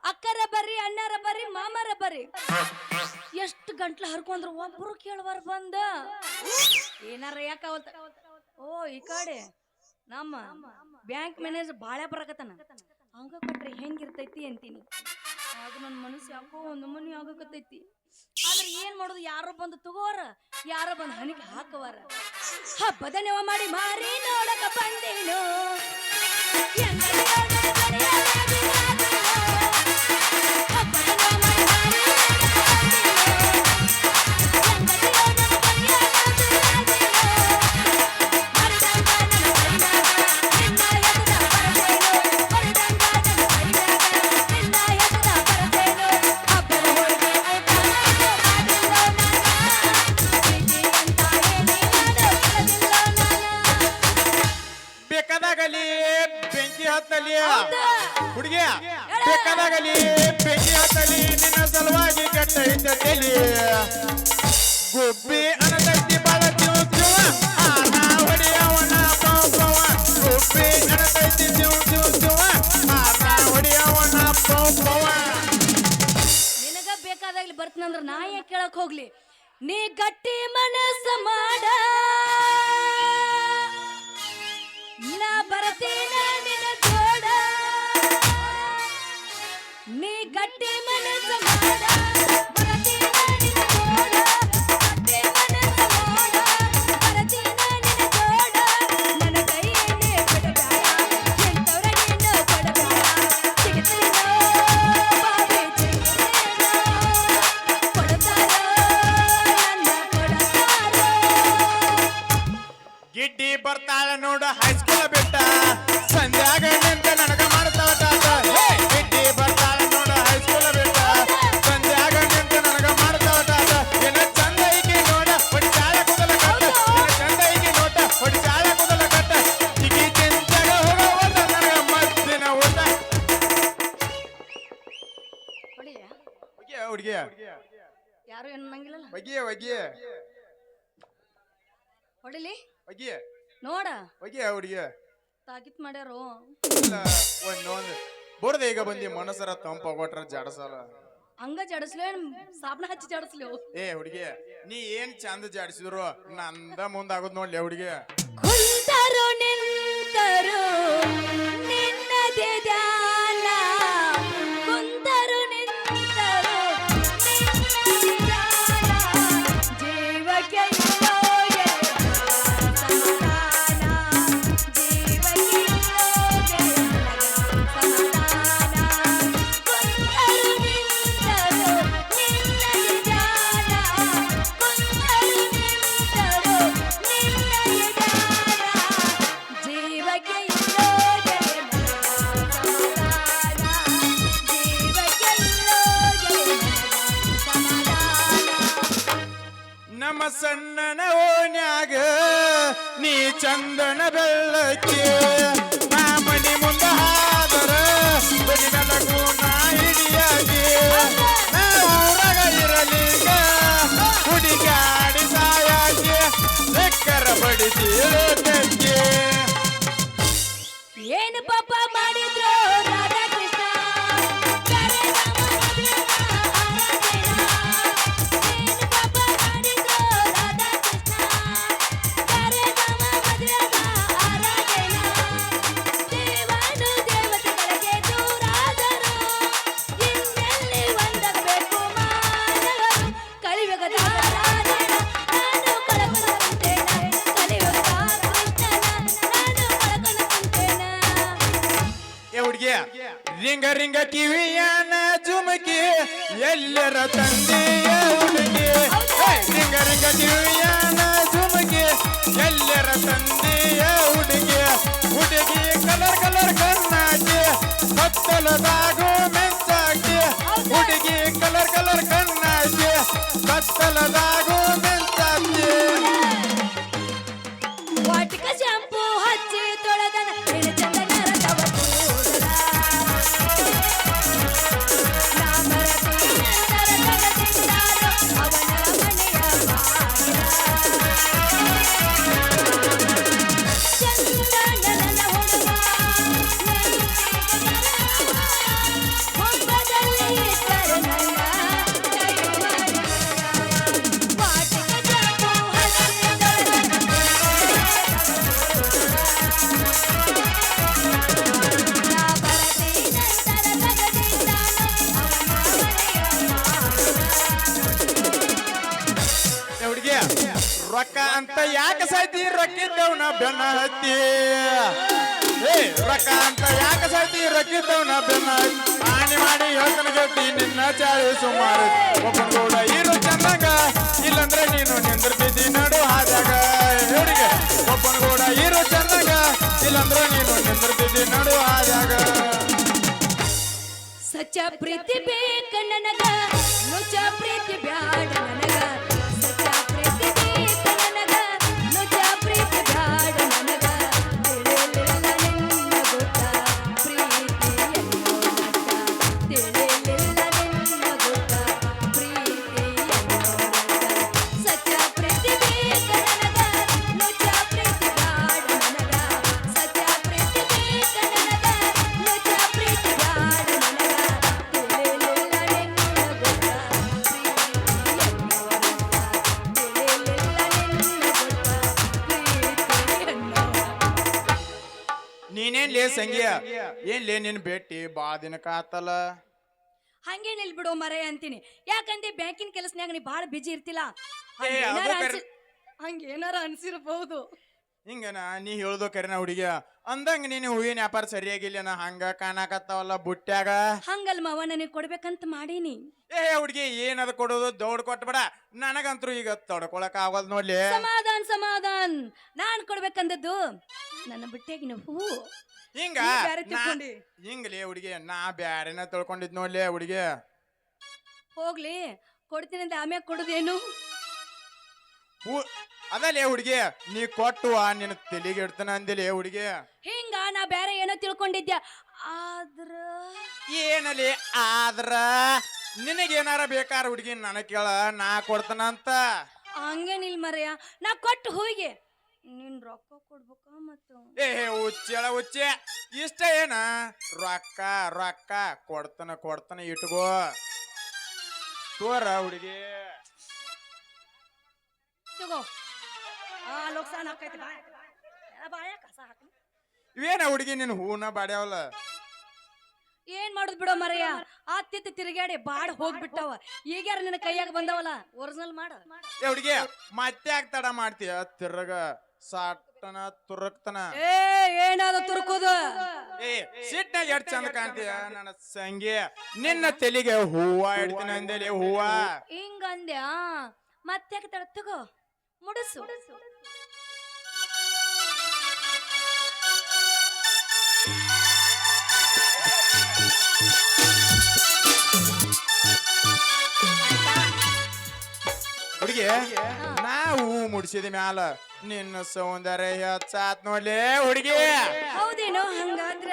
ಅಕ್ಕರ ಬರ್ರಿ ಅಣ್ಣರ ಬರ್ರಿ ಮಾಮರ ಬರ್ರಿ ಎಷ್ಟು ಗಂಟ್ಲ ಹರ್ಕೊಂಡ್ರು ಒಬ್ರು ಕೇಳುವಾರ ಬಂದ ಏನಾರ ಯಾಕಾವಲ್ತ ಓ ಈ ಕಡೆ ನಮ್ಮ ಬ್ಯಾಂಕ್ ಮ್ಯಾನೇಜರ್ ಬಾಳೆ ಬರಕತ್ತಾನ ಹಂಗ ಕೊಟ್ರೆ ಹೆಂಗಿರ್ತೈತಿ ಅಂತೀನಿ ಆಗ ನನ್ನ ಮನಸ್ಸು ಯಾಕೋ ಒಂದು ಮನಿ ಆಗಕತ್ತೈತಿ ಆದ್ರೆ ಏನ್ ಮಾಡೋದು ಯಾರೋ ಬಂದು ತಗೋರ ಯಾರೋ ಬಂದು ಹಣಿಗೆ ಹಾಕವಾರ ಹಬ್ಬದ ನೆವ ಮಾಡಿ ಮಾರಿ ನೋಡಕ ಬಂದೇನು ಹುಡುಗಿಯ ಬೇಕಾದಾಗಲಿ ಬೆಂಕಿ ಹತ್ತಲಿ ನಿನ್ನ ಸಲುವಾಗಿ ಕೆಟ್ಟೈತ ತಲಿ ಗುಬ್ಬಿ ಅನತೈತಿ ಬಾಳ ತಿವ ಆನ ಹೊಡಿಯವನ ಪೌಪವ ಗುಬ್ಬಿ ಅನತೈತಿ ತಿವ ಆನ ಹೊಡಿಯವನ ಪೌಪವ ನಿನಗ ಬೇಕಾದಾಗ್ಲಿ ಬರ್ತನಂದ್ರ ನಾ ಯಾಕೆ ಕೇಳಕ್ ಹೋಗ್ಲಿ ನೀ ಗಟ್ಟಿ ಮನಸ್ಸ ಮಾಡ ನಾ ಬರತೀನ ನಿನ್ನ ಜೋಡ ನೀ ಗಟ್ಟಿ ಮನಸ್ಸ ಮಾಡ ಬರತೀನ ನಿನ್ನ ಜೋಡ ಗಟ್ಟಿ ಮನಸ್ಸ ಮಾಡ ಬರತೀನ ನಿನ್ನ ಜೋಡ ನನ್ನ ಕೈಯನ್ನೇ ಬಿಡಬೇಡ ಎಂತವ್ರ ನಿನ್ನ ಕೊಡಬೇಡ ಸಿಗುತ್ತೇನೋ ಬಾಬಿ ಸಿಗುತ್ತೇನೋ ಕೊಡ್ತಾರೋ ನನ್ನ ಕೊಡ್ತಾರೋ ಗಿಡ್ಡಿ ಬರ್ತಾಳ ನೋಡ ಹೈಸ್ಕೂಲ್ ಬಿಟ್ಟ ಸಂಧ್ಯಾಗ ನಿಂತ ನನಗ ಮಾಡ್ತಾವ ಗಿಡ್ಡಿ ಬರ್ತಾಳ ನೋಡ ಹೈಸ್ಕೂಲ್ ಬಿಟ್ಟ ಸಂಧ್ಯಾಗ ನಿಂತ ನನಗ ಮಾಡ್ತಾವ ಏನ ಚಂದ ಈಗಿ ನೋಡ ಹೊಡಿ ಚಾಳ ಕೂದಲ ಕಟ್ಟ ಏನ ಚಂದ ಈಗಿ ನೋಟ ಹೊಡಿ ಚಾಳ ಕೂದಲ ಕಟ್ಟ ಈಗಿ ಚಿಂತೆಗ ಹೋಗವಲ್ಲ ನನಗ ಮತ್ತಿನ ಊಟ ಹುಡುಗಿಯ ಯಾರು ಏನು ಅನ್ನಂಗಿಲ್ಲ ಬಗಿಯ ಹೊಡಿಲಿ ಬಗಿಯ ನೋಡ ಹುಡುಗಿಯ ತಾಕಿತ್ ಮಾಡ್ಯಾರೋ ಇಲ್ಲ ಒಂದೊಂದು ಬುರ್ದ ಈಗ ಬಂದಿ ಮನಸ್ಸರ ತಂಪಾಗೊಟ್ರ ಜಾಡಸಲ್ಲ ಹಂಗ ಜಡಸ್ಲೇ ಸಾಬನ ಹಚ್ಚಿ ಜಡಸ್ಲಿ ಹುಡುಗಿ ನೀ ಏನ್ ಚಂದ ಜಾಡಿಸಿದ್ರು ನಂದ ಮುಂದಾಗೋದ್ ನೋಡ್ಲಿ ಹುಡುಗಿ ಕುಂತರು ನಿಂತರು ನಿನ್ನದೇ ಧ್ಯಾನ ಕುಂತರು ನಿಂತರು ನಿನ್ನದೇ ಧ್ಯಾನ ಜೀವಕ್ಕೆ ಇಲ್ಲೋಗೆ ಸಮಾಧಾನ ಜೀವಕ್ಕೆ ಇಲ್ಲೋಗೆ ಸಮಾಧಾನ ಕುಂತರು ನಿಂತರು ನಿನ್ನದೇ ಧ್ಯಾನ ಕುಂತರು ನಿಂತರು ನಿನ್ನದೇ ಧ್ಯಾನ ಜೀವಕ್ಕೆ ಇಲ್ಲೋಗೆ ಸಮಾಧಾನ ಜೀವಕ್ಕೆ ಇಲ್ಲೋಗೆ ಸಮಾಧಾನ ನಮ್ಮ ಸಣ್ಣನ ಓನ್ಯಾಗ ನೀ ಚಂದನ ಬೆಳ್ಳಕ್ಕೆ ನಾ ಮನಿ ಮುಂದ ಹಾದರ ಬನಿ ಬೆಳಕು ನಾ ಹಿಡಿಯಾಗಿ ನಾ ಊರಾಗ ಇರಲಿಗ ಹುಡುಗಾಡಿ ಸಾಯಾಗಿ ಬೆಕ್ಕರ ಬಡಿತೀಳಕ್ಕೆ ಏನು ಪಾಪ ಮಾಡಿದ್ರು ರಾಧಾಕೃಷ್ಣ ಕರೆ ನಮ್ಮ ಮದುವೆನ ಆರಾಧನಾ ಏನು ಪಾಪ ಮಾಡಿದ್ರು ರಾಧಾಕೃಷ್ಣ ಕರೆ ನಮ್ಮ ಮದುವೆನ ಆರಾಧನಾ ದೇವನು ದೇವತೆಗಳಿಗೆ ದೂರಾದರು ಇನ್ನೆಲ್ಲಿ ಒಂದಾಗಬೇಕು ಮಾನವರು ಕಲಿಯುಗದ ರಾಧನ ನಾನು ಕಳಕಳ ಕುಂತೇನ ಕಲಿಯುಗದ ಕೃಷ್ಣನ ನಾನು ಕಳಕಳ ಕುಂತೇನ ಹುಡುಗಿಯ ರಿಂಗ ರಿಂಗ ಕಿವಿಯನ ಜುಮಕಿ ಎಲ್ಲರ ತಂದೆಯ ಹುಡುಗಿ ರಿಂಗ ರಿಂಗ ಕಿವಿಯನ ಜುಮಕಿ ಎಲ್ಲರ ತಂದೆಯ ಹುಡುಗಿ ಹುಡುಗಿ ಕಲರ್ ಕಲರ್ ಕಣ್ಣಾಕಿ ಕತ್ತಲದಾಗು ಮೆಂಚಾಕಿ ಹುಡುಗಿ ಕಲರ್ ಕಲರ್ ಕಣ್ಣಾಕಿ ಕತ್ತಲದಾಗು ಮೆಂಚಾಕಿ ವಾಟಿಕ ಶಾಂಪೂ ಹಚ್ಚಿ ತೊಳೆದನ ಹೆಣ್ಣು ಚಂದನರ ತವ ಕೂದಲ ನಾಮರತಿ ನಂತರ ತಗದಿಂದಾರೋ ಅವನ ಮನೆಯ ಬಾಗಿಲ ಚಂದನನ ಹುಡುಗ ರೊಕ್ಕ ಅಂತ ಯಾಕೆ ಸಾಯ್ತಿ ರೊಕ್ಕಿದ್ದವನ ಬೆನ್ನ ಹತ್ತಿ ಏ ರೊಕ್ಕ ಅಂತ ಯಾಕೆ ಸಾಯ್ತಿ ರೊಕ್ಕಿದ್ದವನ ಬೆನ್ನ ಹತ್ತಿ ಹಾನಿ ಮಾಡಿ ಹೇಳ್ತಾನೆ ಗೆಲ್ತಿ ನಿನ್ನ ಚಾಳಿ ಸುಮಾರು ಒಬ್ಬನ ಕೂಡ ಇರು ಚಂದಾಗ ಇಲ್ಲಂದ್ರೆ ನೀನು ನಿಂದಿರ್ತಿದ್ದಿ ನಡು ಹಾದಾಗ ಇವರಿಗೆ ಒಬ್ಬನ ಕೂಡ ಇರು ಚಂದಾಗ ಇಲ್ಲಂದ್ರೆ ನೀನು ನಿಂದಿರ್ತಿದ್ದಿ ನಡು ಹಾದಾಗ ಸಚ್ಚ ಪ್ರೀತಿ ಬೇಕ ನನಗ ನುಚ್ಚ ಪ್ರೀತಿ ಬ್ಯಾಡ ನನಗ ಸಚ್ಚ ಪ್ರೀತಿ ಬೇಕ ನನಗ ನುಚ್ಚ ಪ್ರೀತಿ ಬ್ಯಾಡ ನನಗ ತಿಳಿಲಿಲ್ಲ ನಿನ್ನ ಗೊತ್ತ ಪ್ರೀತಿ ಎನ್ನೋ ನಟ ತಿಳಿಲಿಲ್ಲ ನಿನ್ನ ಗೊತ್ತ ಪ್ರೀತಿ ಎನ್ನೋ ನಟ ಸಚ್ಚ ಪ್ರೀತಿ ಬೇಕ ನನಗ ನುಚ್ಚ ಪ್ರೀತಿ ಬ್ಯಾಡ ನನಗ ಸಚ್ಚ ಪ್ರೀತಿ ಬೇಕ ನನಗ ನುಚ್ಚ ಪ್ರೀತಿ ಬ್ಯಾಡ ನನಗ ನೀನೇನ್ ಲೇ ಸಂಗ್ಯ ಏನ್ ಲೇ ನಿನ್ ಭೇಟಿ ಬಾ ದಿನಕ್ಕ ಆತಲ್ಲ ಹಂಗೇನಿಲ್ ಬಿಡು ಮರೆ ಅಂತೀನಿ ಯಾಕಂದ್ರೆ ಬ್ಯಾಂಕಿನ ಕೆಲಸನ್ಯಾಗ ನೀ ಬಾಳ ಬಿಜಿ ಇರ್ತಿಲ್ಲ ಏ, ಅದು ಕರೆ. ಹಂಗೇನಾರ ಅನ್ಸಿರ್ಬಹುದು ಹಿಂಗನ ನೀ ಹೇಳ್ದೋ ಕರೆನ ಹುಡುಗಿಯ ಅಂದಂಗ ನೀನು ಹೂವಿನ ವ್ಯಾಪಾರ ಸರಿಯಾಗಿಲ್ಲ ಹಂಗ ಕಾಣಕತ್ತಾವಲ್ಲ ಬುಟ್ಟ್ಯಾಗ ಹಂಗಲ್ ಮಾವ ನನಗೆ ಕೊಡ್ಬೇಕಂತ ಮಾಡೀನಿ ಏ ಹುಡುಗಿ ಏನದ ಕೊಡೋದು ದೌಡ್ ಕೊಟ್ಬೇಡ ನನಗಂತೂ ಈಗ ತಡ್ಕೊಳಕ್ ಆಗಲ್ ನೋಡ್ಲಿ ಸಮಾಧಾನ್ ಸಮಾಧಾನ್ ನಾನ್ ಕೊಡ್ಬೇಕಂದದ್ದು ನನ್ನ ಬುಟ್ಟಿಯಾಗಿನ ಹೂ ಹಿಂಗ ನೀ ಬ್ಯಾರೆ ತಿಳ್ಕೊಂಡಿ. ಹಿಂಗ್ಲಿ ಹುಡುಗಿ ನಾ ಬ್ಯಾರೆನ ತಿಳ್ಕೊಂಡಿದ್ ನೋಡ್ಲಿ ಹುಡುಗಿ ಹೋಗ್ಲಿ ಕೊಡ್ತೀನಿ ಅಂತ ಆಮ್ಯಾಗ ಕೊಡುದೇನು ಹೂ ಅದಲ್ಲೇ ಹುಡುಗಿ ನೀ ಕೊಟ್ಟು ನಿನ್ನ ತಲೆಗೆ ಇಡ್ತಾನ ಅಂದಿಲ್ಲ ಹುಡುಗಿ ಹಿಂಗ ನಾ ಬ್ಯಾರೆ ಏನೋ ತಿಳ್ಕೊಂಡಿದ್ಯಾ ಆದ್ರ ಏನಲಿ ಆದ್ರ ನಿನಗೇನಾರ ಬೇಕಾರ ಹುಡುಗಿ ನನಗ್ ಕೇಳ ನಾ ಕೊಡ್ತಾನಂತ ಹಂಗೇನಿಲ್ ಮರೆಯ ನಾ ಕೊಟ್ಟು ಹೋಗಿ ನೀನ್ ರೊಕ್ಕ ಕೊಡ್ಬೇಕ ಮತ್ತು ಏ ಹುಚ್ಚಳ ಹುಚ್ಚೆ ಇಷ್ಟ ಏನ ರೊಕ್ಕ ರೊಕ್ಕ ಕೊಡ್ತಾನ ಇಟ್ಕೋ ತೋರ ಹುಡುಗಿ ತಗೋ ಲೋಕ್ಸಾನ್ ಹಾಕೈತಿ ಬಾಯ ಕಸ ಹಾಕಿ ಇವೇನ ಹುಡುಗಿ ನಿನ್ ಹೂನ ಬಾಡ್ಯಾವಲ್ಲ ಏನ್ ಮಾಡುದ್ ಬಿಡೋ ಮರೆಯ ಆತ್ತಿತ್ತು ತಿರುಗಾಡಿ ಬಾಡ್ ಹೋಗ್ಬಿಟ್ಟವ ಈಗ್ಯಾರ ನಿನ್ನ ಕೈಯಾಗ ಬಂದವಲ್ಲ ಒರಿಜಿನಲ್ ಮಾಡ ಏ ಹುಡುಗಿ ಮತ್ತೆ ಯಾಕೆ ತಡ ಮಾಡ್ತೀಯ ತಿರ್ಗ ಸಾಟನ ತುರಕ್ತನ ಏ ಏನಾದ ತುರ್ಕೋದು ಏ ಸಿಟ್ನಾಗ ಎಷ್ಟ್ ಚಂದ ಕಾಣ್ತೀಯ ನನ್ನ ಸಂಗಿ ನಿನ್ನ ತಲೆಗೆ ಹೂವ ಇಡ್ತೀನಿ ಅಂದೇಲಿ ಹೂವ ಹಿಂಗಂದ್ಯಾ ಮತ್ತೆ ತಡ ತಗೋ ಮುಡಸು ಹುಡುಗಿ ನಾ ಹೂ ಮುಡ್ಸಿದ ಮ್ಯಾಲ ನಿನ್ನ ಸೌಂದರ್ಯ ಹೆಚ್ಚಾತ್ ನೋಡ್ಲಿ ಹುಡುಗಿ ಹೌದೇನೋ ಹಂಗಾದ್ರ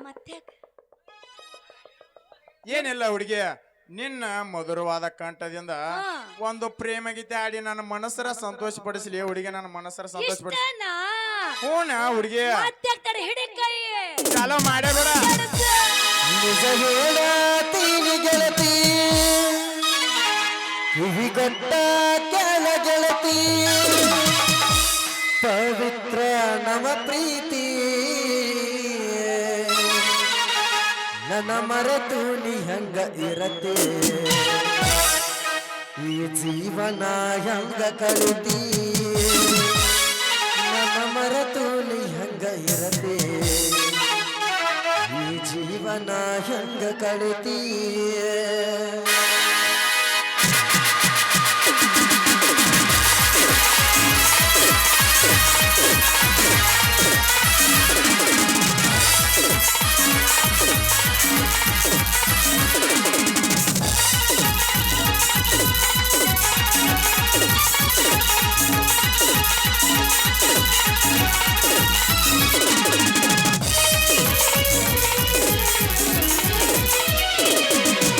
ಮತ್ತೆ ಏನಿಲ್ಲ ಹುಡುಗಿ ನಿನ್ನ ಮಧುರವಾದ ಕಂಠದಿಂದ ಒಂದು ಪ್ರೇಮ ಗೀತೆ ಆಡಿ ನನ್ನ ಮನಸ್ಸರ ಸಂತೋಷ ಪಡಿಸ್ಲಿ ಹುಡುಗಿ ನನ್ನ ಮನಸ್ಸರ ಸಂತೋಷ ಪಡಿಸಿ ಇಷ್ಟನಾ? ಹೂನ ಹುಡುಗಿ ಮತ್ತೆ ತಡ ಹಿಡಿ ಕೈ ಚಾಲೋ ಮಾಡೇ ಬೇಡ ನಿಜ ಹೇಳತೀನಿ ಗೆಳತಿ ಕಿವಿಗೊಟ್ಟ ಕೆಳ ಗೆಳತಿ ಪವಿತ್ರ ನವ ಪ್ರೀತಿ ನನ್ನ ಮರೆತು ನೀ ಹಂಗ ಇರತೆ ಈ ಜೀವನ ಹಂಗ ಕಳಿತಿ ನನ್ನ ಮರೆತು ನೀ ಹಂಗ ಇರತೆ ಈ ಜೀವನ ಹೆಂಗ ಕಳಿತಿ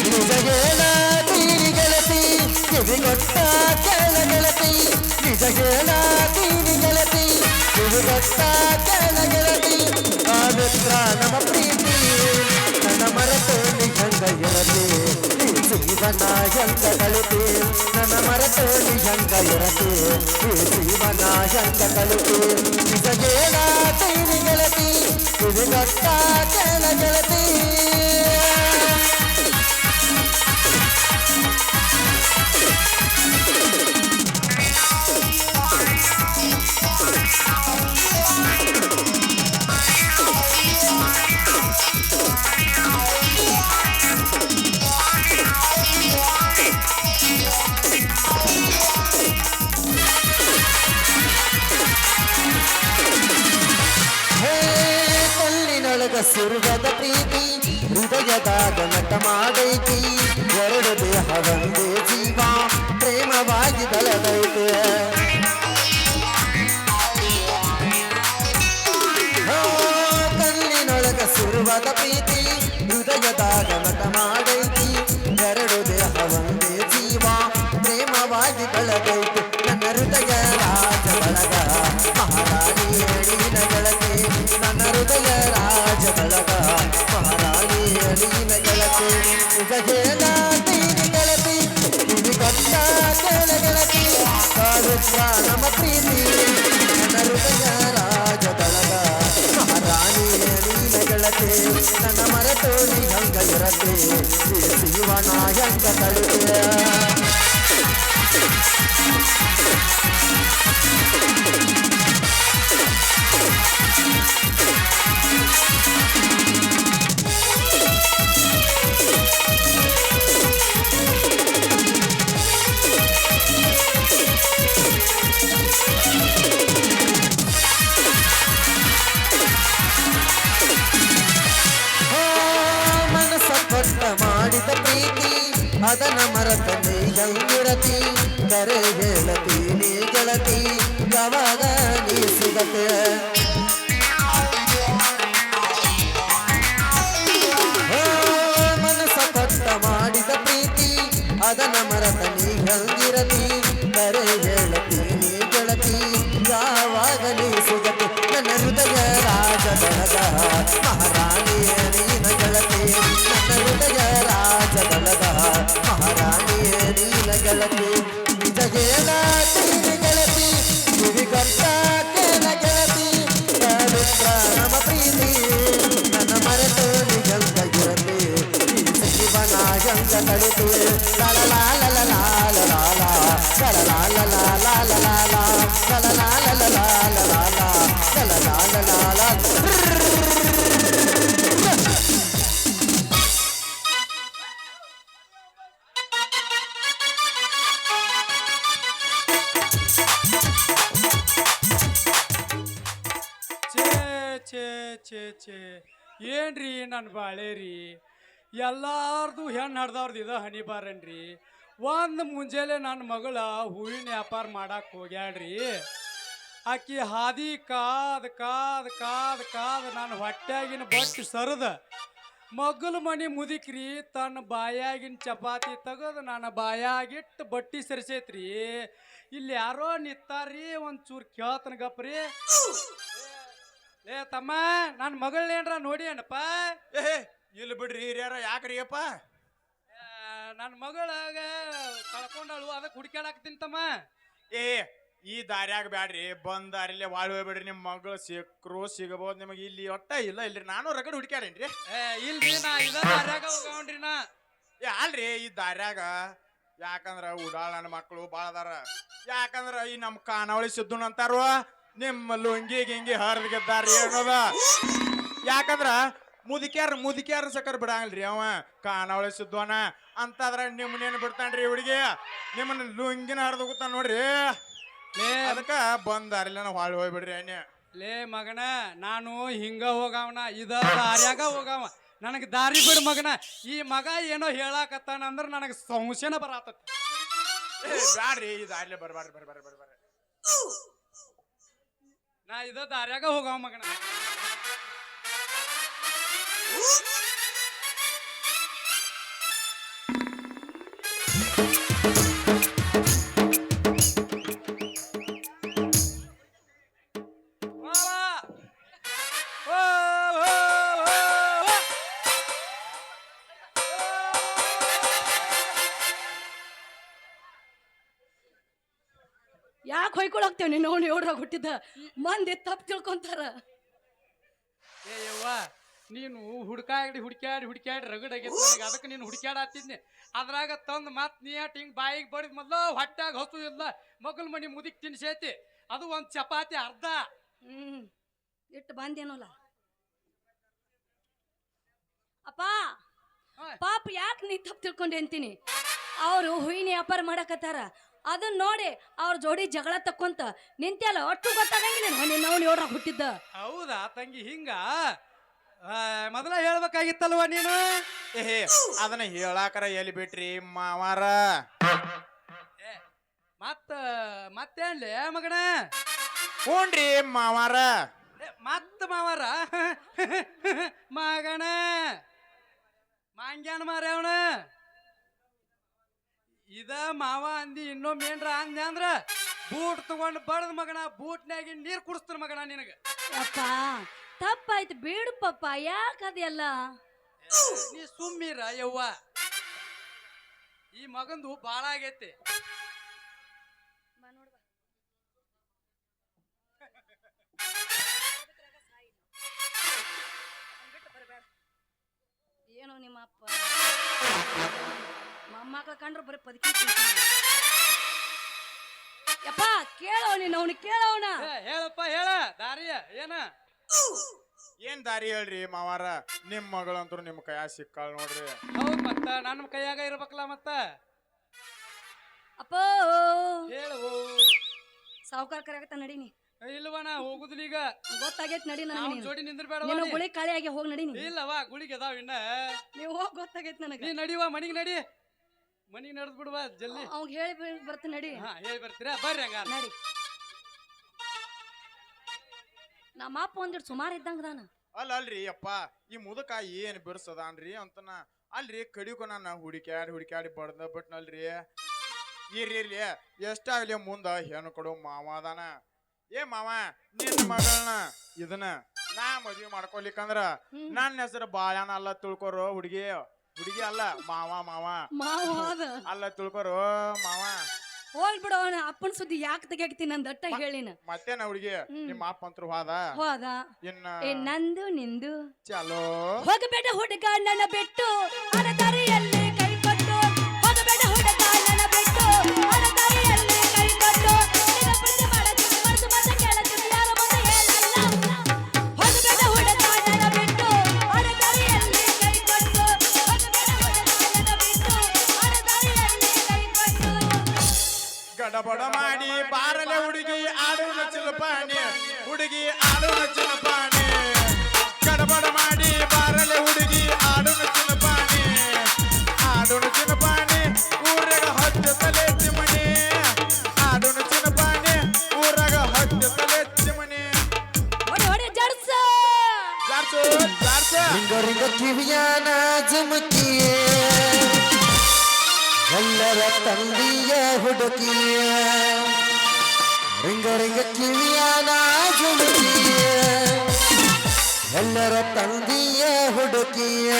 ನಿಜ ಹೇಳತೀನಿ ಗೆಳತಿ ಕಿವಿಗೊಟ್ಟ ಕೆಳ ಗೆಳತಿ ನಿಜ ಹೇಳತೀನಿ ಗೆಳತಿ ಕಿವಿಗೊಟ್ಟ ಕೆಳ ಗೆಳತಿ ಪವಿತ್ರ ನಮ್ಮ ಪ್ರೀತಿ ನನ್ನ ಮರೆತು ನೀ ಹಂಗ ಇರತಿ ಈ ಜೀವನ ಹೆಂಗ ಕಳಿತಿ ನನ್ನ ಮರೆತು ನೀ ಹಂಗ ಇರತಿ ಈ ಜೀವನ ಹೆಂಗ ಕಳಿತಿ ನಿಜ ಹೇಳತೀನಿ ಗೆಳತಿ ಕಿವಿಗೊಟ್ಟ ಕೆಳ ಗೆಳತಿ ಸುರ್ಗದ ಪ್ರೀತಿ ಹೃದಯದಾಗ ನಟ ಮಾಡೈತಿ ಎರಡು ದೇಹ ಒಂದೇ ಜೀವ ಪ್ರೇಮವಾಗಿ ಬೆಳೆದೈತೆ ಕಣ್ಣಿನೊಳಗ ಸುರುವದ ಪ್ರೀತಿ ಹೃದಯದಾಗ ನಟ ಮಾಡೈತಿ ಎರಡು ದೇಹ ಒಂದೇ ಜೀವ ಪ್ರೇಮವಾಗಿ ಬೆಳೆದೈತಿ ನನ್ನ ಹೃದಯ ರಾಜ ಬಳಗ ಮಹಾರಾಣಿ ಅಡಿನ ಗೆಳತಿ ನನ್ನ ಹೃದಯ ರಾಜ ಬಳಗ ಮಹಾರಾಣಿ ಅಡಿನ ಗೆಳತಿ ನಿಜ ಹೇಳೀನಿ ಗೆಳತಿ ಕಿವಿ ಕೊಟ್ಟ ಕೇಳ ಗೆಳತಿ ಕಾಡುತ್ತ ನಮ್ಮ ಪ್ರೀತಿ ನನ್ನ ಹೃದಯ ರಾಜ ಬಳಗ ಮಹಾರಾಣಿ ಅಡಿನ ಗೆಳತಿ ನನ್ನ ಮರೆತೋಡಿ ಹಂಗ ಇರತ್ತೆ ಈ ಜೀವನ ಹೆಂಗ ತಡುತ್ತೆ ಮಾಡಿದ ಪ್ರೀತಿ ಅದನ ಮರತ ನೀ ಹೆಂಗಿರತಿ ಕರೆ ಹೇಳತಿ ನೀ ಗೆಳತಿ ಯಾವಾಗ ನೀ ಸಿಗತೆ ಮನಸ ಪಟ್ಟ ಮಾಡಿದ ಪ್ರೀತಿ ಅದನ ಮರತ ನೀ ಹೆಂಗಿರತಿ ಕರೆ ಹೇಳತಿ ನೀ ಗೆಳತಿ ಯಾವಾಗ ನೀ ಸಿಗತೆ ನನ್ನ ಹೃದಯ ರಾಜ ಬಳಗ ಮಹಾರಾಣಿ ನೀನ ಗೆಳತಿ ನನ್ನ ಹೃದಯ ರಾಜ ಬಳಗ ಮಹಾರಾಣಿ ನೀನ ಗೆಳತಿ ನಿಜ ಗೆಳತಿ ಗೆಳತಿ ಕಿವಿ ಕೊಟ್ಟ ಕೇಳ ಗೆಳತಿ ಪವಿತ್ರ ನಮ್ಮ ಪ್ರೀತಿ ನನ್ನ ಮರೆತು ನಿಗಂತ ಗಿರತಿ ಈ ಜೀವನ ಗಂಗ ತಳಿತು ಲಾಲ ಲಾಲ ಲಾಲ ಲಾಲ ಲಾಲ ಲಾಲ ಲಾಲ ಲಾಲ ಲಾಲ ಲಾಲ ಲಾಲ ಲಾಲ ಲಾಲ ಲಾಲ ಛೇ ಏನ್ರಿ ನನ್ನ ಬಾಳೆ ರೀ ಎಲ್ಲಾರ್ದು ಹೆಣ್ಣು ಹಡ್ದವ್ರದ್ದು ಇದು ಹನಿ ಬಾರನ್ರಿ ಒಂದು ಮುಂಜಾನೆ ನನ್ನ ಮಗಳ ಹೂವಿನ ವ್ಯಾಪಾರ ಮಾಡಕ್ಕೆ ಹೋಗ್ಯಾಳ್ರಿ ಆಕಿ ಹಾದಿ ಕಾದ್ ಕಾದ್ ಕಾದ್ ಕಾದ್ ನಾನು ಹೊಟ್ಯಾಗಿನ ಬಟ್ಟು ಸರದ ಮಗ್ಗಲ ಮನೆ ಮುದುಕ್ರಿ ತನ್ನ ಬಾಯಾಗಿನ ಚಪಾತಿ ತೆಗೆದು ನನ್ನ ಬಾಯಾಗಿಟ್ಟು ಬಟ್ಟಿ ಸರಿಸೈತ್ರಿ ಇಲ್ಲಿ ಯಾರೋ ನಿತ್ತಾರ್ರಿ ಒಂಚೂರು ಕೇಳ್ತನ ಗಪ್ರಿ ಏ ತಮ್ಮ ನನ್ನ ಮಗಳೇನ್ರ ನೋಡಿ ಏನಪ್ಪ ಏ ಇಲ್ಲಿ ಬಿಡ್ರಿ ಹಿರಿಯರ ಯಾಕ್ರಿ ಅಪ್ಪ ನನ್ನ ಮಗಳಾಗ ಕಳ್ಕೊಂಡಳು ಅದಕ್ಕೆ ಹುಡುಕ್ಯಾಡಾಕ್ತೀನಿ ತಮ್ಮ ಏ ಈ ದಾರ್ಯಾಗ ಬ್ಯಾಡ್ರಿ ಬಂದ್ ದಾರಿಲೆ ವಾಳ್ ಹೋಗ್ಬೇಡ್ರಿ ನಿಮ್ಮ ಮಗಳು ಸಿಕ್ರು ಸಿಗಬಹುದು ನಿಮಗೆ ಇಲ್ಲಿ ಒಟ್ಟ ಇಲ್ಲ ಇಲ್ರಿ ನಾನು ರಗಡ್ ಹುಡುಕ್ಯಾಡೇನ್ರಿ ಇಲ್ರಿ ನಾ ಇದ ದಾರ್ಯಾಗ ಹೋಗವ್ನ್ರಿ ನಾ ಏ ಅಲ್ರಿ ಈ ದಾರ್ಯಾಗ ಯಾಕಂದ್ರ ಉಡಾಳ ನನ್ನ ಮಕ್ಕಳು ಭಾಳ ಅದಾರ ಯಾಕಂದ್ರ ಈ ನಮ್ಮ ಕಾನಾವಳಿ ಸಿದ್ದುನ್ ಅಂತಾರು ನಿಮ್ಮ ಲುಂಗಿ ಗಿಂಗಿ ಹರಿದ್ ಗೆದ್ದಾರ್ರಿ ಅನ್ನೋದ ಯಾಕಂದ್ರ ಮುದುಕ್ಯಾರ ಸಕರ್ ಬಿಡಂಗಿಲ್ರಿ ಅವ ಕಾನಾವಳಿ ಸಿದ್ದುವನ ಅಂತಂದ್ರ ನಿಮ್ಮನೇನು ಬಿಡ್ತಾನ್ರಿ ಹುಡುಗಿ ನಿಮ್ಮನ್ನ ಲುಂಗಿನ ಹರಿದು ಹೋಗುತ್ತಾನ ನೋಡ್ರಿ ಅದಕ್ಕ ಬಂದಾರಿಲ್ಲ ನಾವು ಹಾಳು ಹೋಗ್ಬಿಡ್ರಿ ಅಣ್ಣ ಲೇ ಮಗನ ನಾನು ಹಿಂಗ ಹೋಗವನ ಇದ ದಾರ್ಯಾಗ ಹೋಗವ ನನಗೆ ದಾರಿ ಬಿಡು ಮಗನ ಈ ಮಗ ಏನೋ ಹೇಳಾಕತ್ತಾನ ಅಂದ್ರ ನನಗೆ ಸಂಶಯನ ಬರಾತತಿ ಬ್ಯಾಡ್ರಿ ಈ ದಾರಿಲೆ ಬರ್ಬಾರ್ರಿ ನಾ ಇದ ದಾರ್ಯಾಗ ಹೋಗವ ಮಗನ ಯಾಕೆ ಹೊಯ್ಕೊಳಕ್ತೇವ್ ನೀನು ನೋಡಿ ನೋಡ್ರಾಗ ಹುಟ್ಟಿದ್ದ ಮಂದಿ ತಪ್ಪು ತಿಳ್ಕೊಂತಾರ ಏ ಯವ್ವ ನೀನು ಹುಡ್ಕ್ಯಾಡಿ ರಗಡ್ ಆಗೈತಿ ನನಗೆ ಅದಕ್ಕೆ ನೀನು ಹುಡ್ಕ್ಯಾಡತ್ತಿದ್ನಿ ಅದ್ರಾಗ ತಂದು ಮತ್ ನೀ ಹಿಂಗ್ ಬಾಯಿಗೆ ಬಡಿದ್ ಮೊದ್ಲು ಹೊಟ್ಯಾಗ ಹಸು ಇಲ್ಲ ಮಗಲ್ ಮನಿ ಮುದಿಕ್ ತಿನ್ಸೈತಿ ಅದು ಒಂದ್ ಚಪಾತಿ ಅರ್ಧ ಇಟ್ಟು ಬಂದೇನಲ್ಲ ಅಪ್ಪ ಪಾಪ ಯಾಕೆ ನೀ ತಪ್ಪು ತಿಳ್ಕೊಂಡೆ ಅಂತೀನಿ ಅವರು ಹೂವಿನ ವ್ಯಾಪಾರ ಮಾಡಕತ್ತಾರ ಅದನ್ನ ನೋಡಿ ಅವ್ರ ಜೋಡಿ ಜಗಳ ತಕ್ಕೊಂತ ನಿಂತಲ್ಲ ಒಟ್ಟು ಗೊತ್ತಾಗಂಗಿಲ್ಲ ನಾವು ನೋಡ್ರಾಗ ಹುಟ್ಟಿದ್ದ ಹೌದಾ ತಂಗಿ ಹಿಂಗ ಮೊದಲ ಹೇಳ್ಬೇಕಾಗಿತ್ತಲ್ವ ನೀನು. ಏ ಅದನ್ನ ಹೇಳಾಕರ ಎಲ್ಲಿ ಬಿಟ್ರಿ ಮಾವಾರ? ಮತ್ತೇನ್ಲಿ ಮಗನ? ಹ್ಞೂನ್ರಿ ಮಾವಾರ. ಮತ್ತ ಮಾವಾರ ಮಗನ ಮಾಂಗ್ಯಾನ ಮಾರ್ಯಾವಣ ಇದ ಮಾವ ಅಂದಿ. ಇನ್ನೊಮ್ಮೆ ಏನ್ರ ಅಂದ ಅಂದ್ರ ಬೂಟ್ ತಗೊಂಡು ಬಡದ್ ಮಗನ, ಬೂಟ್ನಾಗಿ ನೀರ್ ಕುಡಿಸ್ತಾನ ಮಗನ ನಿನಗ. ಅಪ್ಪ ತಪ್ಪಾಯ್ತು ಬೇಡು ಪಪ್ಪ, ಯಾಕದೆಲ್ಲ? ನೀ ಸುಮ್ಮಿರ ಯವ್ವ, ಈ ಮಗಂದು ಬಾಳ ಆಗೈತಿ. ಏನು ನಿಮ್ಮ ಅಪ್ಪ ಮೊಮ್ಮಕ್ಳ ಕಂಡ್ರು ಬರೀ ಪದಕಿ. ಯಪ್ಪ ಕೇಳೋ ನೀನು, ಅವನು ಕೇಳೋಣ. ಹೇಳಪ್ಪ ಹೇಳ ದಾರಿಯ ಏನ? ಏನ್ ದಾರಿ ಹೇಳ್ರಿ ಮಾವಾರ? ನಿಮ್ ಮಗಳಂತೂ ನಿಮ್ ಕೈಯಾಗ ಸಿಕ್ಕಾಳ ನೋಡ್ರಿ. ಹೌದ್ ಮತ್ತ ನನ್ನ ಕೈಯಾಗ ಇರ್ಬೇಕಲ್ಲ ಮತ್ತ. ಅಪ್ಪ ಹೇಳು. ಸಾವುಕಾರ ಕರೆಯಾಗತ್ತ ನಡೀನಿ. ಇಲ್ವನ ಹೋಗುದಿಲ್ಲ ಈಗ, ಗೊತ್ತಾಗೈತ್ ನಡಿ. ಅವ್ನ ಜೋಡಿ ನಿಂದ್ರಬೇಡ. ನೀನು ಗುಳಿ ಕಾಳಿ ಆಗಿ ಹೋಗಿ ನಡೀನಿ. ಇಲ್ಲವಾ ಗುಳಿಗೆ ಅದಾವ ಇನ್ನ. ನೀವು ಹೋಗಿ ಗೊತ್ತಾಗೈತ್ ನನಗೆ. ನೀ ನಡಿವಾ ಮನಿಗ್ ನಡಿ, ಮನಿಗ್ ನಡೆದ್ ಬಿಡುವ ಜಲ್ದಿ. ಅವ್ಗೆ ಹೇಳಿ ಬರ್ತೀನಿ ನಡಿ. ಹಾ ಹೇಳಿ ಬರ್ತೀರಾ? ಬರ್ರಿ ಹಂಗ ನಡಿ. ನಮ್ಮ ಅಪ್ಪ ಒಂದಿಟ್ಟು ಸುಮಾರು ಇದ್ದಂಗದಾನ. ಅಲ್ರಿ ಅಪ್ಪ, ಈ ಮುದಕ ಏನ್ ಬಿರ್ಸದಾನ್ರಿ ಅಂತನ. ಅಲ್ರಿ ಕಡಿಕೊ ನಾನು ಹುಡುಕ್ಯಾಡಿ ಬಡ್ದ ಬಿಟ್ನಲ್ರಿ. ಇರ್ಲಿ ಎಷ್ಟಾಗ್ಲಿ ಮುಂದ ಹೆಣ್ಣು ಕೊಡು ಮಾವ ಅದಾನ. ಏ ಮಾವ, ನಿನ್ನ ಮಗಳನ್ನ ಇದನ್ನ ನಾ ಮದ್ವಿ ಮಾಡ್ಕೊಲಿಕ್ಕಂದ್ರ ನನ್ನ ಹೆಸರು ಬಾಳ್ಯಾನ ಅಲ್ಲ ತಿಳ್ಕೊರು. ಹುಡುಗಿ ಅಲ್ಲ, ಮಾವ ಅಲ್ಲ ತಿಳ್ಕೊರು ಮಾವ. ಹೋಗ್ಬಿಡು, ಅವನ ಅಪ್ಪನ ಸುದ್ದಿ ಯಾಕೆ ತೆಗಿತೀನಿ ನಂದು ಅಟ್ಟ ಹೇಳಿನ. ಮತ್ತೇನ ಹುಡುಗಿ ನಿಮ್ಮ ಅಪ್ಪ ಅಂತರು ಹೋದ. ಇನ್ನ ನಂದು ನಿಂದು ಚಲೋ. ಹೋಗಬೇಡ ಹುಡುಗ ನನ್ನ ಬಿಟ್ಟು ಅರದಾರಿಯಲ್ಲಿ ಕೈ ಕೊಟ್ಟು, ಹೋಗಬೇಡ ಹುಡುಗ ನನ್ನ ಬಿಟ್ಟು ಅರದಾರಿಯಲ್ಲಿ ಕೈ ಕೊಟ್ಟು, ನಿನ್ನ ಪ್ರೀತಿ ಮಾಡತೀನಿ ಮನಸ್ಸು ಮತ್ತೆ ಕೇಳತೀನಿ ಯಾರ ಮುಂದೆ ಹೇಳಲ್ಲ. ಹೋಗಬೇಡ ಹುಡುಗ ನನ್ನ ಬಿಟ್ಟು ಅರದಾರಿಯಲ್ಲಿ ಕೈ ಕೊಟ್ಟು, ಹೋಗಬೇಡ ಹುಡುಗ ನನ್ನ ಬಿಟ್ಟು ಅರದಾರಿಯಲ್ಲಿ ಕೈ ಕೊಟ್ಟು. ಗಡಬಡ ಮಾಡಿ ಬಾರಲೆ ಹುಡುಗಿ ಆಡೋಣ ಚಿಲಪಾಣಿ, ಹುಡುಗಿ ಆಡೋಣ ಚಿಲಪಾಣಿ. ಗಡಬಡ ಮಾಡಿ ಬಾರಲೆ ಹುಡುಗಿ ಆಡೋಣ ಚಿಲಪಾಣಿ, ಆಡೋಣ ಚಿಲಪಾಣಿ. ಊರಾಗ ಹತ್ತು ತಲೆ ಚಿಮಣಿ, ಆಡೋಣ ಚಿಲಪಾಣಿ. ಊರಾಗ ಹತ್ತು ತಲೆ ಚಿಮಣಿ. ಹೊಡೆ ಜಡ್ಸ ಜಾರ್ಸು ರಿಂಗ ರಿಂಗ ಕಿವಿಯಾನ ಜುಮುಕಿಯೇ, ಎಲ್ಲರ ತಂದೆಯ ಹುಡುಕಿಯ. ರಿಂಗ ರಿಂಗ ಕಿವಿಯಾನ ಜುಮುಕಿಯ, ಎಲ್ಲರ ತಂದೆಯ ಹುಡುಕಿಯ.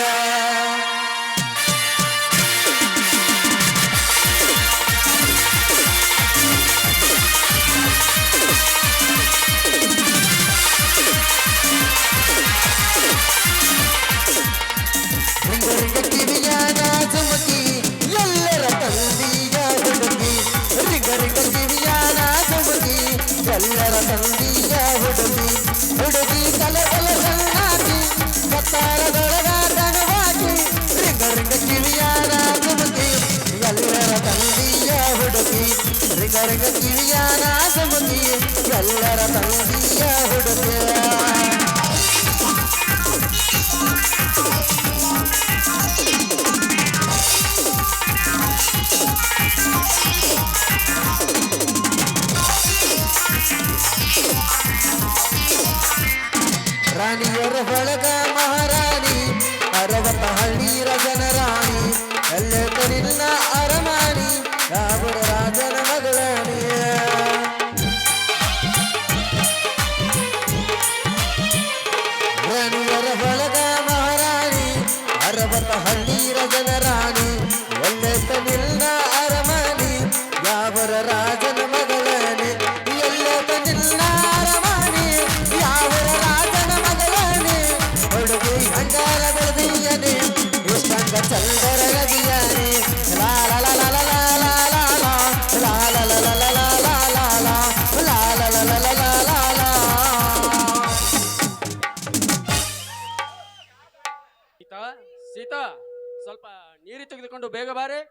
ರಿಂಗ ರಿಂಗ ಕಿವಿಯಾನ ಜುಮುಕಿ, ಎಲ್ಲರ ತಂದೆಯ ಹುಡುಗಿ. ರಿಂಗ ರಿಂಗ ಕಿವಿಯಾನ ಜುಮುಕಿ, ಎಲ್ಲರ ತಂದೆಯ ಹುಡುಗಿ. ಹುಡುಗಿ ಕಲೆ ಸಣ್ಣಾಗಿ ಕತ್ತಾರದೊಳಗ ದಣವಾಗಿ. ರಿಂಗ ರಿಂಗ ಕಿವಿಯಾನ ಜುಮುಕಿ, ಎಲ್ಲರ ತಂದೆಯ ಹುಡುಗಿ. ರಿಂಗ ರಿಂಗ ಕಿವಿಯಾನ ಜುಮುಕಿ, ಎಲ್ಲರ ತಂದೆಯ ಹುಡುಗಿ. ರಾಣಿಯರ ಬಳಗ ಮಹಾರಾಣಿ, 60 ಹಳ್ಳಿರ ಜನರಾಣಿ. ಎಲ್ಲೆತ್ತ ನಿನ್ನ ಅರಮಾಣಿ, ರಾವಣ ರಾಜನ ಮಗಳಾಣಿ. ರಾಣಿಯರ ಬಳಗ ಮಹಾರಾಣಿ, 60 ಹಳ್ಳಿರ ಜನರಾಣಿ. ಎಲ್ಲೆತ್ತ ನಿನ್ನ ಅರಮಾಣಿ, ಯಾವರ ರಾಜನ ಮಗಳಾಣಿ. ಎಲ್ಲೆತ್ತ ನಿನ್ನ ಅರಮಾಣಿ, ಯಾವರ ರಾಜನ ಮಗಳಾಣಿ. ಹುಡುಗಿ ಹಂಗಾರ ಬೆಳೆದಿಯನೆ, ಇಷ್ಟಂಗ ಚಂದರ ಗದಿಯಾನೆ. ಲಾಲ ಲಾಲ ಲಾಲ ಲಾಲ ಲಾಲ ಲಾಲ ಲಾಲ ಲಾಲ ಲಾಲ ಲಾಲ. ಸೀತಾ ಸ್ವಲ್ಪ ನೀರು ತೆಗೆದುಕೊಂಡು ಬೇಗ ಬಾರೆ.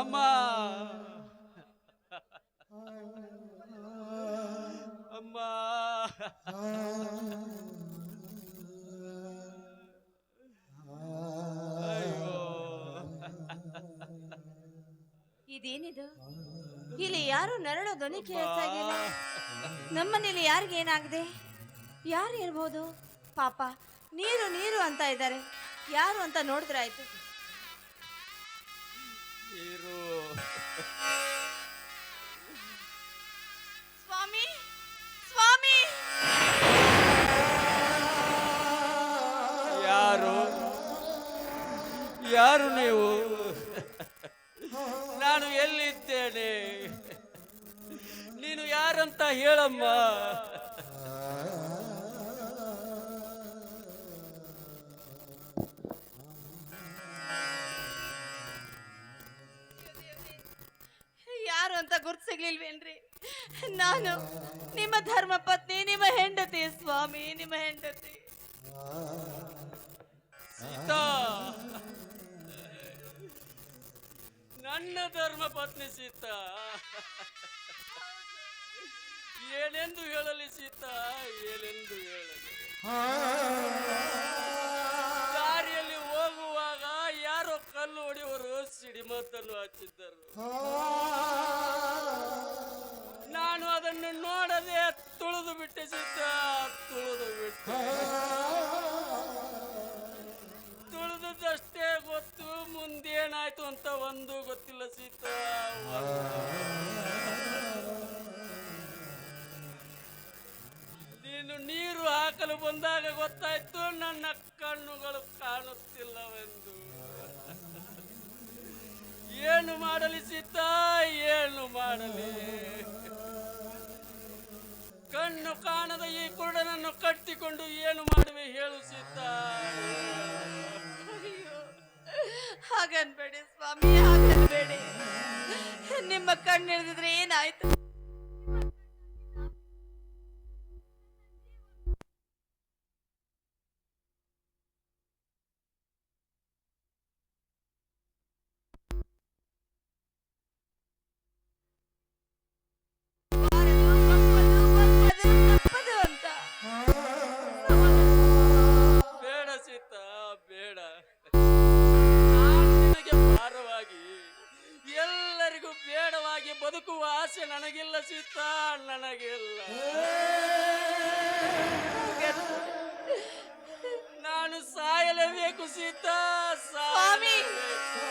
ಅಮ್ಮ ಅಮ್ಮ ಅಯ್ಯೋ ಇದೇನಿದು? ಇಲ್ಲಿ ಯಾರು ನರಳೋ ಧ್ವನಿ ಕೇಳ್ತಾ ಇದೆಯಲ್ಲ. ನಮ್ಮನೇಲಿ ಯಾರಿಗೆ ಏನಾಗಿದೆ? ಯಾರು ಇರ್ಬೋದು? ಪಾಪ ನೀರು ನೀರು ಅಂತ ಇದ್ದಾರೆ. ಯಾರು ಅಂತ ನೋಡಿದ್ರೆ ಆಯ್ತು. ನೀರು ಸ್ವಾಮಿ, ಸ್ವಾಮಿ, ಯಾರು ಯಾರು ನೀವು? ನಾನು ಎಲ್ಲಿದ್ದೇನೆ? ನೀನು ಯಾರಂತ ಹೇಳಮ್ಮ. ಯಾರು ಅಂತ ಗುರ್ತು ಸಿಗ್ಲಿಲ್ವೇನ್ರಿ? ನಾನು ನಿಮ್ಮ ಧರ್ಮ ಪತ್ನಿ, ನಿಮ್ಮ ಹೆಂಡತಿ ಸ್ವಾಮಿ, ನಿಮ್ಮ ಹೆಂಡತಿ. ಸೀತಾ, ನನ್ನ ಧರ್ಮ ಪತ್ನಿ ಸೀತಾ. ಏನೆಂದು ಹೇಳಲಿ ಸೀತಾ, ಏನೆಂದು ಹೇಳಲಿ? ದಾರಿಯಲ್ಲಿ ಹೋಗುವಾಗ ಯಾರೋ ಕಲ್ಲು ಹೊಡೆಯುವರು ಸಿಡಿಮದ್ದನ್ನು ಹಚ್ಚಿದ್ದರು. ನಾನು ಅದನ್ನು ನೋಡದೆ ತುಳಿದು ಬಿಟ್ಟೆ ಸೀತಾ, ತುಳಿದು ಬಿಟ್ಟೆ. ತುಳಿದಷ್ಟೇ ಗೊತ್ತು, ಮುಂದೇನಾಯ್ತು ಅಂತ ಒಂದು ಗೊತ್ತಿಲ್ಲ ಸೀತಾ. ನೀನು ನೀರು ಹಾಕಲು ಬಂದಾಗ ಗೊತ್ತಾಯ್ತು ನನ್ನ ಕಣ್ಣುಗಳು ಕಾಣುತ್ತಿಲ್ಲವೆಂದು. ಏನು ಮಾಡಲಿ ಸೀತಾ, ಏನು ಮಾಡಲಿ? ಕಣ್ಣು ಕಾಣದ ಈ ಕುರುಡನನ್ನು ಕಟ್ಟಿಕೊಂಡು ಏನು ಮಾಡುವೆ ಹೇಳು ಸೀತಾ? ಅಯ್ಯೋ, ಹಾಗನ್ಬೇಡಿ ಸ್ವಾಮಿ, ಹಾಗನ್ಬೇಡಿ. ನಿಮ್ಮ ಕಣ್ಣು ಹಿಡಿದಿದ್ರೆ ಏನಾಯ್ತು? ಬೇಡ ಸೀತಾ, ಬೇಡ. ನಾನು ನಿನಗೆ ಭಾರವಾಗಿ, ಎಲ್ಲರಿಗೂ ಬೇಡವಾಗಿ ಬದುಕುವ ಆಸೆ ನನಗಿಲ್ಲ ಸೀತಾ, ನನಗಿಲ್ಲ. ನಾನು ಸಾಯಲೇಬೇಕು ಸೀತಾ, ಸಾಯಲೇಬೇಕು.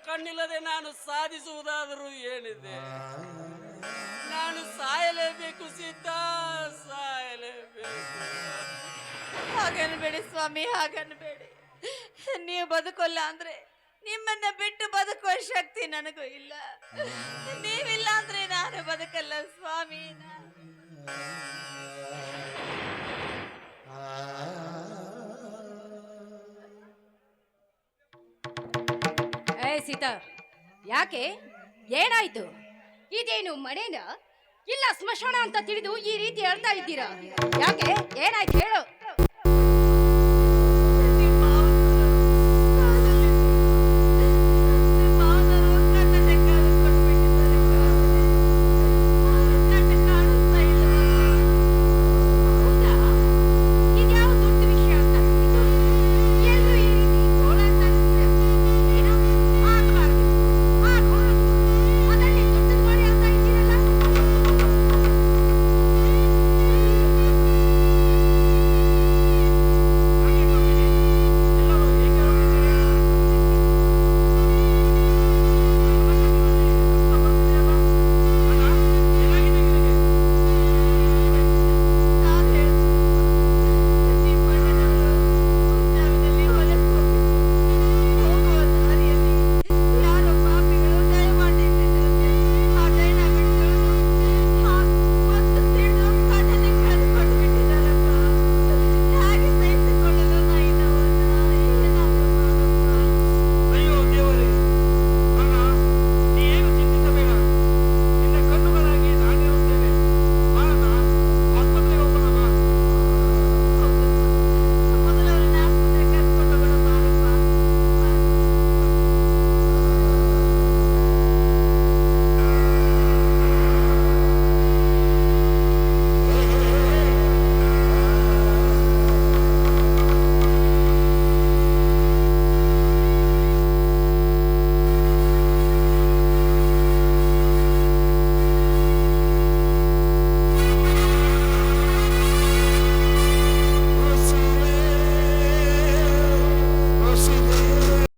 ಕಣ್ಣಿಲ್ಲದೆ ನಾನು ಸಾಧಿಸುವುದಾದರೂ ಏನಿದೆ? ನಾನು ಸಾಯಲೇಬೇಕು ಸೀತಾ, ಸಾಯಲೇಬೇಕು. ಹಾಗನ್ಬೇಡಿ ಸ್ವಾಮಿ, ಹಾಗನ್ಬೇಡಿ. ನೀವು ಬದುಕೋಲ್ಲ ಅಂದ್ರೆ ನಿಮ್ಮನ್ನ ಬಿಟ್ಟು ಬದುಕುವ ಶಕ್ತಿ ನನಗೂ ಇಲ್ಲ. ನೀವಿಲ್ಲ ಅಂದ್ರೆ ನಾನು ಬದುಕಲ್ಲ ಸ್ವಾಮಿ. ಏ ಸೀತಾ, ಯಾಕೆ? ಏನಾಯ್ತು? ಇದೇನು ಮನೇನ ಇಲ್ಲ ಸ್ಮಶಾನ ಅಂತ ತಿಳಿದು ಈ ರೀತಿ ಹೇಳ್ತಾ ಇದ್ದೀರಾ? ಯಾಕೆ? ಏನಾಯ್ತು ಹೇಳು.